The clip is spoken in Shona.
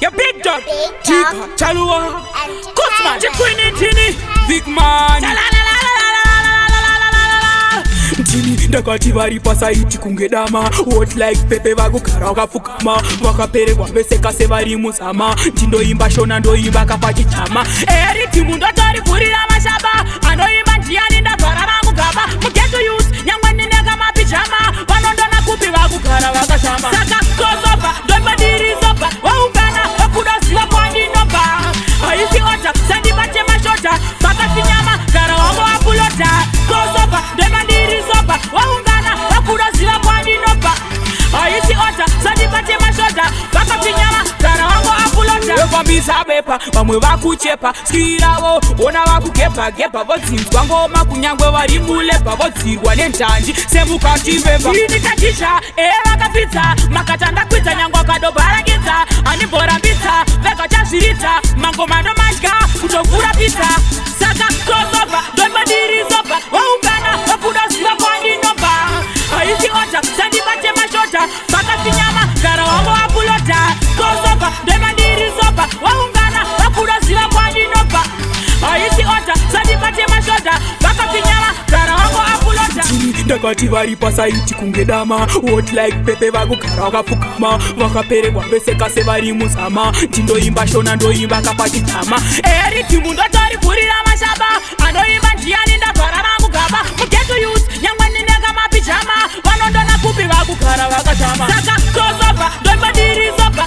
Your big dog, Big Chica, dog. Chalua, And Kosma, China. Chiquini, Tini, Big Man. Tini, ndakati vari pasaiti kunge dama. What like pepe vagugara vakafukama. Vakapererwa veseka sevari muzama. Ndindoimba shona ndoimba kapachichama. Eri timu ndotori kurira mashaba. Anoimba ndiani ndagara vagugaba. Mugeto youth, nyangwa ninega mapijama. Vanondona kupi vagugara vakashama. Saka kozoba, ndombadirizoba. Waungana, wakudaziva kwandinoba. Haisi ota, sandibate mashota. Vakafinyama, gara wango wapulota. Kozoba, ndombadirizoba. Waungana, wakudaziva kwandinoba. Haisi ota, sandibate mashota. Vakafinyama, gara wango wapulota. Vambisa bepa, vamwe vakuchepa. Skiravo, ona vakugepa gepa. Vodzinzwa ngoma kunyangwe vari mulepa. Vodzirwa nenjanji, semukati vemba. Ini tachisha, vakapidza. Makatanda kwidza nyangwa kadobarangidza. Animborambidza, vega chazviridza. Mangoma ndomadya, kutovhura pizza. Saka kozoba, ndombadirizoba. Waungana, wakudaziva kwandinoba. Haisi ota, sandibate mashota. Vakafinyama, gara wango wapulota. Kozoba, ndombadirizoba. Waungana, wakudaziva kwandinoba. Haisi ota, sandibate mashota. Vakafinyama, gara wango wapulota. Ndakati vari pasaiti kunge dama. What like pepe vagugara vakafukama. Vakapererwa veseka sevari muzama. Ndindoimba shona ndoimba kapachitama. Eri timu ndotori kurira mashaba. Anoimba ndiani ndagara vagugaba. Mugeto youth, nyangwa ninega mapijama. Vanondona kupi vagugara vakashama. Saka kozoba, ndombadirizoba.